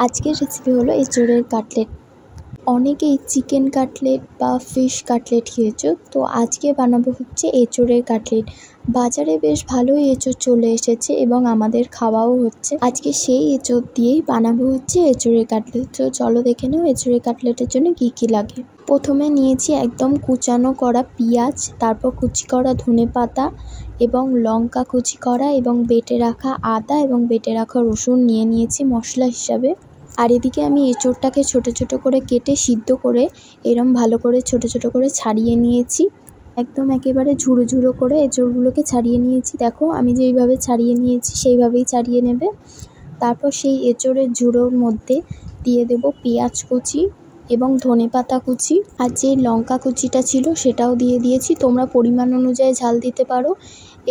আজকের রেসিপি হলো এঁচোড়ের কাটলেট। অনেকেই চিকেন কাটলেট বা ফিশ কাটলেট খেয়েছো, তো আজকে বানাবো হচ্ছে এঁচোড়ের কাটলেট। বাজারে বেশ ভালোই এঁচোড় চলে এসেছে এবং আমাদের খাওয়াও হচ্ছে। আজকে সেই এঁচোড় দিয়েই বানাবো হচ্ছে এঁচোড়ের কাটলেট। তো চলো দেখে নাও এঁচোড়ের কাটলেটের জন্য কী কী লাগে। প্রথমে নিয়েছি একদম কুচানো করা পেঁয়াজ, তারপর কুচি করা ধনেপাতা এবং লঙ্কা কুচি করা এবং বেটে রাখা আদা এবং বেটে রাখা রসুন নিয়েছি মশলা হিসাবে। আর এদিকে আমি এঁচোড়টাকে ছোট ছোট করে কেটে সিদ্ধ করে এরম ভালো করে ছোট ছোট করে ছাড়িয়ে নিয়েছি। একদম একেবারে ঝুড়ো ঝুড়ো করে এঁচোড়গুলোকে ছাড়িয়ে নিয়েছি। দেখো আমি যেইভাবে ছাড়িয়ে নিয়েছি সেইভাবেই ছাড়িয়ে নেবে। তারপর সেই এঁচোড়ের ঝুড়োর মধ্যে দিয়ে দেব পেঁয়াজ কুচি এবং ধনেপাতা কুচি, আর যে লঙ্কা কুচিটা ছিল সেটাও দিয়ে দিয়েছি। তোমরা পরিমাণ অনুযায়ী ঝাল দিতে পারো।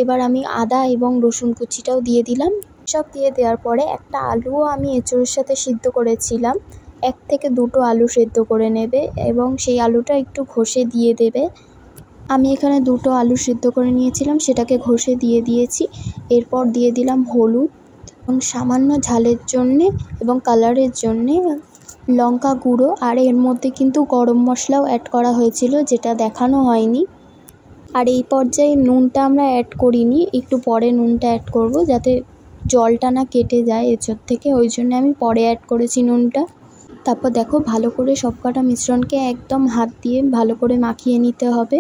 এবার আমি আদা এবং রসুন কুচিটাও দিয়ে দিলাম। সব দিয়ে দেওয়ার পরে একটা আলুও আমি এঁচোড়ের সাথে সিদ্ধ করেছিলাম। 1 থেকে 2টো আলু সেদ্ধ করে নেবে এবং সেই আলুটা একটু ঘষে দিয়ে দেবে। আমি এখানে 2টো আলু সিদ্ধ করে নিয়েছিলাম, সেটাকে ঘষে দিয়ে দিয়েছি। এরপর দিয়ে দিলাম হলুদ এবং সামান্য ঝালের জন্যে এবং কালারের জন্যে লঙ্কা গুঁড়ো। আর এর মধ্যে কিন্তু গরম মশলাও অ্যাড করা হয়েছিল, যেটা দেখানো হয়নি। আর এই পর্যায়ে নুনটা আমরা অ্যাড করিনি, একটু পরে নুনটা অ্যাড করব যাতে জলটা না কেটে যায় এঁচোড় থেকে, ওই জন্য আমি পরে অ্যাড করেছি নুনটা। তারপর দেখো ভালো করে সবকটা মিশ্রণকে একদম হাত দিয়ে ভালো করে মাখিয়ে নিতে হবে।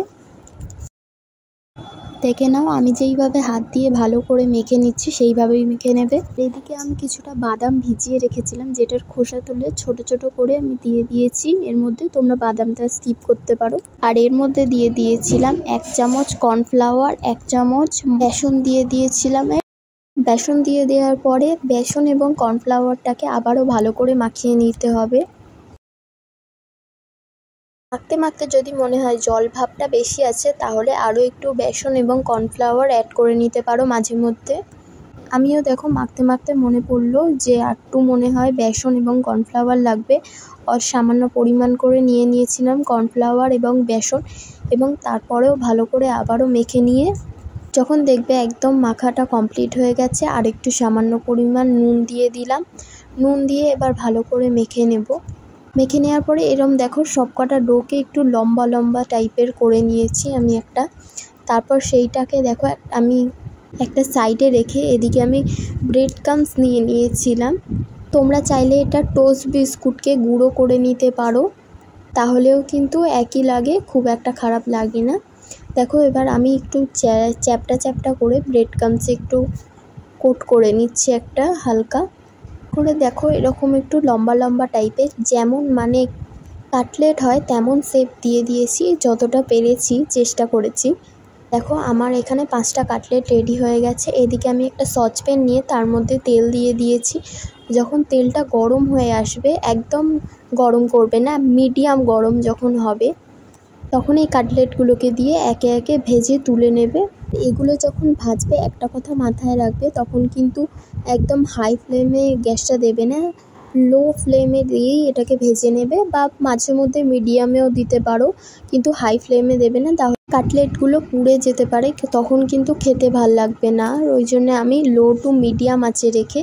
দেখে নাও আমি যেইভাবে হাত দিয়ে ভালো করে মেখে নিচ্ছি সেইভাবেই মেখে নেবে। এদিকে আমি কিছুটা বাদাম ভিজিয়ে রেখেছিলাম, যেটার খোসা তুলে ছোট ছোট করে আমি দিয়ে দিয়েছি এর মধ্যে। তোমরা বাদামটা স্কিপ করতে পারো। আর এর মধ্যে দিয়ে দিয়েছিলাম 1 চামচ কর্নফ্লাওয়ার, 1 চামচ বেসন দিয়ে দিয়েছিলাম। বেসন দিয়ে দেওয়ার পরে বেসন এবং কর্নফ্লাওয়ারটাকে আবারও ভালো করে মাখিয়ে নিতে হবে। মাখতে মাখতে যদি মনে হয় জল ভাবটা বেশি আছে, তাহলে আরও একটু বেসন এবং কর্নফ্লাওয়ার অ্যাড করে নিতে পারো মাঝে মধ্যে। আমিও দেখো মাখতে মাখতে মনে পড়লো যে একটু মনে হয় বেসন এবং কর্নফ্লাওয়ার লাগবে, আর সামান্য পরিমাণ করে নিয়ে নিয়েছিলাম কর্নফ্লাওয়ার এবং বেসন। এবং তারপরেও ভালো করে আবারও মেখে নিয়ে যখন দেখবে একদম মাখাটা কমপ্লিট হয়ে গেছে, আর একটু সামান্য পরিমাণ নুন দিয়ে দিলাম। নুন দিয়ে এবার ভালো করে মেখে নেব। মেখে নেওয়ার পরে এরম দেখো সবকটা ডোকে একটু লম্বা লম্বা টাইপের করে নিয়েছি আমি একটা। তারপর সেইটাকে দেখো আমি একটা সাইডে রেখে এদিকে আমি ব্রেড ক্রাম্বস নিয়ে নিয়েছিলাম। তোমরা চাইলে এটা টোস্ট বিস্কুটকে গুঁড়ো করে নিতে পারো, তাহলেও কিন্তু একই লাগে, খুব একটা খারাপ লাগে না। দেখো এবার আমি একটু চ্যাপটা চ্যাপটা করে ব্রেড ক্রাম্বসে একটু কোট করে নিচ্ছি একটা হালকা করে। দেখো এরকম একটু লম্বা লম্বা টাইপের, যেমন মানে কাটলেট হয় তেমন শেপ দিয়ে দিয়েছি, যতটা পেরেছি চেষ্টা করেছি। দেখো আমার এখানে 5টা কাটলেট রেডি হয়ে গেছে। এদিকে আমি একটা সসপ্যান নিয়ে তার মধ্যে তেল দিয়ে দিয়েছি। যখন তেলটা গরম হয়ে আসবে, একদম গরম করবে না, মিডিয়াম গরম যখন হবে, তখন এই কাটলেটগুলোকে দিয়ে একে একে ভেজে তুলে নেবে। এগুলো যখন ভাজবে একটা কথা মাথায় রাখবে, তখন কিন্তু একদম হাই ফ্লেমে গ্যাসটা দেবে না, লো ফ্লেমে দিয়েই এটাকে ভেজে নেবে, বা মাঝে মধ্যে মিডিয়ামেও দিতে পারো, কিন্তু হাই ফ্লেমে দেবে না, তাহলে কাটলেটগুলো পুড়ে যেতে পারে, তখন কিন্তু খেতে ভাল লাগবে না। ওই জন্য আমি লো টু মিডিয়াম আঁচে রেখে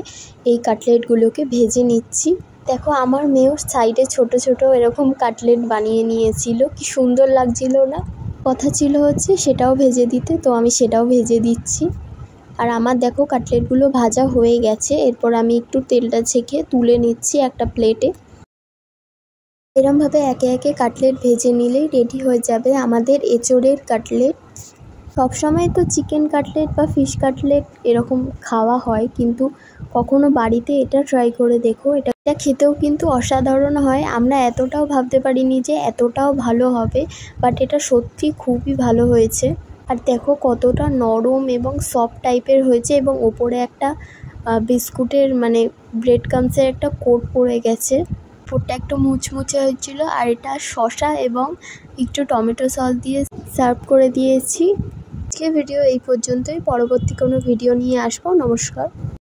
এই কাটলেটগুলোকে ভেজে নিচ্ছি। দেখো আমার মেয়েও সাইডে ছোট ছোট এরকম কাটলেট বানিয়ে নিয়েছিল, কি সুন্দর লাগছিল না? কথা ছিল হচ্ছে সেটাও ভেজে দিতে, তো আমি সেটাও ভেজে দিচ্ছি। আর আমার দেখো কাটলেটগুলো ভাজা হয়ে গেছে। এরপর আমি একটু তেলটা ছেঁকে তুলে নিচ্ছি একটা প্লেটে। এরমভাবে একে একে কাটলেট ভেজে নিলেই রেডি হয়ে যাবে আমাদের এঁচোড়ের কাটলেট। সবসময় তো চিকেন কাটলেট বা ফিশ কাটলেট এরকম খাওয়া হয়, কিন্তু কখনো বাড়িতে এটা ট্রাই করে দেখো, এটা খেতেও কিন্তু অসাধারণ হয়। আমরা এতটাও ভাবতে পারিনি যে এতটাও ভালো হবে, বাট এটা সত্যি খুবই ভালো হয়েছে। আর দেখো কতটা নরম এবং সফট টাইপের হয়েছে, এবং ওপরে একটা বিস্কুটের মানে ব্রেড ক্রাম্বসের একটা কোট পড়ে গেছে। ওপরটা একটু মুচমুচে হয়েছিল। আর এটা শসা এবং একটু টমেটো সস দিয়ে সার্ভ করে দিয়েছি। আজকের ভিডিও এই পর্যন্তই, পরবর্তী কোনো ভিডিও নিয়ে আসবো। নমস্কার।